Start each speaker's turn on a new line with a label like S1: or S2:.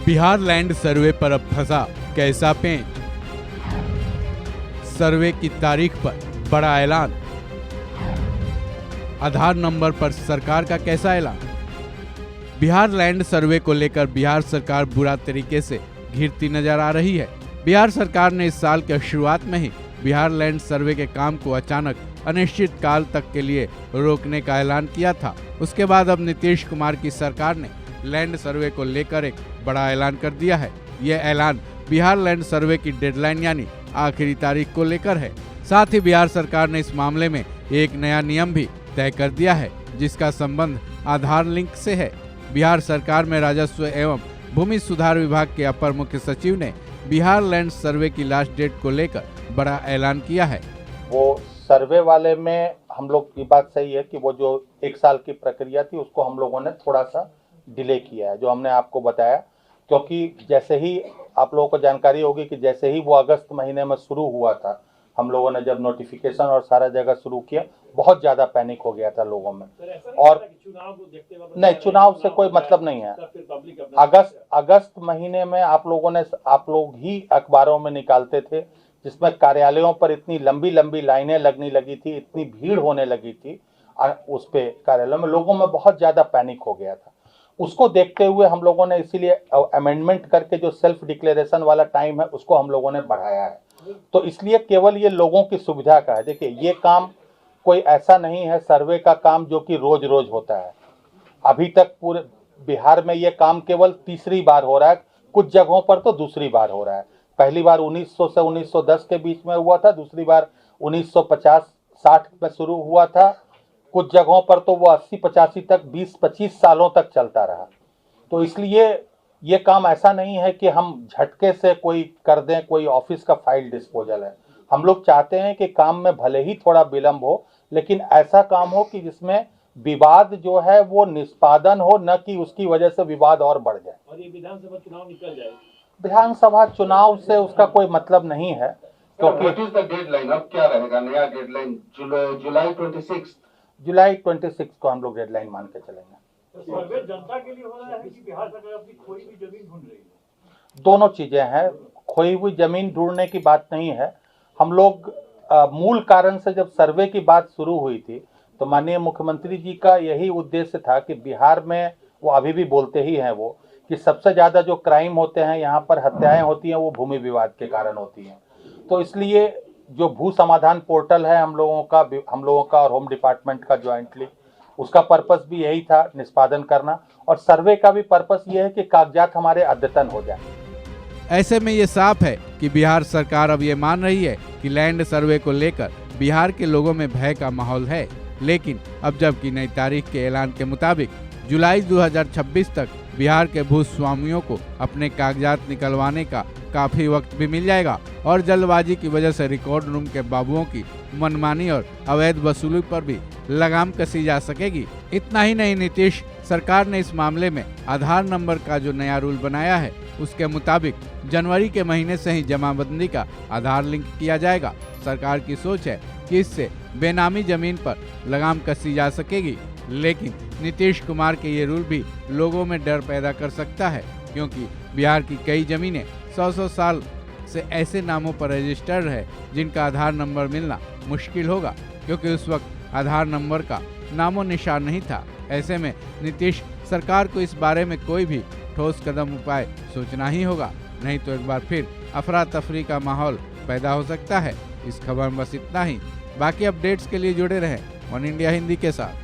S1: Bihar land survey पर अब फंसा कैसा पेंच। सर्वे की तारीख पर बड़ा ऐलान। आधार नंबर पर सरकार का कैसा ऐलान। बिहार लैंड सर्वे को लेकर बिहार सरकार बुरा तरीके से घिरती नजर आ रही है। बिहार सरकार ने इस साल के शुरुआत में ही बिहार लैंड सर्वे के काम को अचानक अनिश्चित काल तक के लिए रोकने का ऐलान किया था। उसके बाद अब नीतीश कुमार की सरकार ने लैंड सर्वे को लेकर एक बड़ा ऐलान कर दिया है। यह ऐलान बिहार लैंड सर्वे की डेडलाइन यानी आखिरी तारीख को लेकर है। साथ ही बिहार सरकार ने इस मामले में एक नया नियम भी तय कर दिया है, जिसका संबंध आधार लिंक से है। बिहार सरकार में राजस्व एवं भूमि सुधार विभाग के अपर मुख्य सचिव ने बिहार लैंड सर्वे की लास्ट डेट को लेकर बड़ा ऐलान किया है।
S2: वो सर्वे वाले में हम लोग की बात सही है कि वो जो 1 साल की प्रक्रिया थी उसको हम लोगों ने थोड़ा सा डिले किया है, जो हमने आपको बताया, क्योंकि जैसे ही आप लोगों को जानकारी होगी कि जैसे ही वो अगस्त महीने में शुरू हुआ था, हम लोगों ने जब नोटिफिकेशन और सारा जगह शुरू किया, बहुत ज़्यादा पैनिक हो गया था लोगों में। और नहीं, चुनाव से कोई मतलब नहीं है। अगस्त महीने में आप लोग ही अखबारों में निकालते थे, जिसमें कार्यालयों पर इतनी लंबी लंबी लाइनें लगने लगी थी, इतनी भीड़ होने लगी थी उस पे कार्यालयों में, लोगों में बहुत ज़्यादा पैनिक हो गया था। उसको देखते हुए हम लोगों ने इसीलिए अमेंडमेंट करके जो सेल्फ डिक्लेरेशन वाला टाइम है उसको हम लोगों ने बढ़ाया है। तो इसलिए केवल ये लोगों की सुविधा का है। देखिए, ये काम कोई ऐसा नहीं है सर्वे का काम जो कि रोज रोज होता है। अभी तक पूरे बिहार में ये काम केवल तीसरी बार हो रहा है, कुछ जगहों पर तो दूसरी बार हो रहा है। पहली बार 1900 से 1910 के बीच में हुआ था, दूसरी बार 1950-60 में शुरू हुआ था। कुछ जगहों पर तो वो 80-85 तक 20-25 सालों तक चलता रहा। तो इसलिए ये काम ऐसा नहीं है कि हम झटके से कोई कर दें, कोई ऑफिस का फाइल डिस्पोजल है। हम लोग चाहते हैं कि काम में भले ही थोड़ा विलंब हो, लेकिन ऐसा काम हो कि जिसमें विवाद जो है वो निष्पादन हो, न कि उसकी वजह से विवाद और बढ़ जाए
S3: और ये विधानसभा चुनाव निकल जाए।
S2: विधानसभा चुनाव से उसका कोई मतलब नहीं है, क्योंकि
S4: डेडलाइन अब क्या रहेगा? नया डेडलाइन
S2: जुलाई 26 को हम लोग डेडलाइन मान के चलेंगे।
S3: सर्वे जनता के लिए हो रहा है कि बिहार सरकार अपनी खोई हुई जमीन ढूंढ रही है?
S2: दोनों चीजें हैं। खोई हुई जमीन ढूंढने की बात नहीं है। हम लोग मूल कारण से जब सर्वे की बात शुरू हुई थी तो माननीय मुख्यमंत्री जी का यही उद्देश्य था कि बिहार में, वो अभी भी बोलते ही हैं वो, कि सबसे ज़्यादा जो क्राइम होते हैं यहाँ पर, हत्याएं होती हैं, वो भूमि विवाद के कारण होती हैं। तो इसलिए जो भू समाधान पोर्टल है हम लोगों का और होम डिपार्टमेंट का ज्वाइंटली, उसका पर्पस भी यही था, निष्पादन करना। और सर्वे का भी पर्पस ये है कि कागजात हमारे अद्यतन हो जाए।
S1: ऐसे में ये साफ है कि बिहार सरकार अब ये मान रही है कि लैंड सर्वे को लेकर बिहार के लोगों में भय का माहौल है। लेकिन अब जबकि नई तारीख के ऐलान के मुताबिक जुलाई 2026 तक बिहार के भूस्वामियों को अपने कागजात निकलवाने का काफी वक्त भी मिल जाएगा और जल्दबाजी की वजह से रिकॉर्ड रूम के बाबुओं की मनमानी और अवैध वसूली पर भी लगाम कसी जा सकेगी। इतना ही नहीं, नीतीश सरकार ने इस मामले में आधार नंबर का जो नया रूल बनाया है उसके मुताबिक जनवरी के महीने से ही जमाबंदी का आधार लिंक किया जाएगा। सरकार की सोच है कि इससे बेनामी जमीन पर लगाम कसी जा सकेगी। लेकिन नीतीश कुमार के ये रूल भी लोगों में डर पैदा कर सकता है, क्योंकि बिहार की कई जमीनें 100 साल से ऐसे नामों पर रजिस्टर्ड है जिनका आधार नंबर मिलना मुश्किल होगा, क्योंकि उस वक्त आधार नंबर का नामो निशान नहीं था। ऐसे में नीतीश सरकार को इस बारे में कोई भी ठोस कदम उपाय सोचना ही होगा, नहीं तो एक बार फिर अफरा तफरी का माहौल पैदा हो सकता है। इस खबर में बस इतना ही। बाकी अपडेट्स के लिए जुड़े रहें वन इंडिया हिंदी के साथ।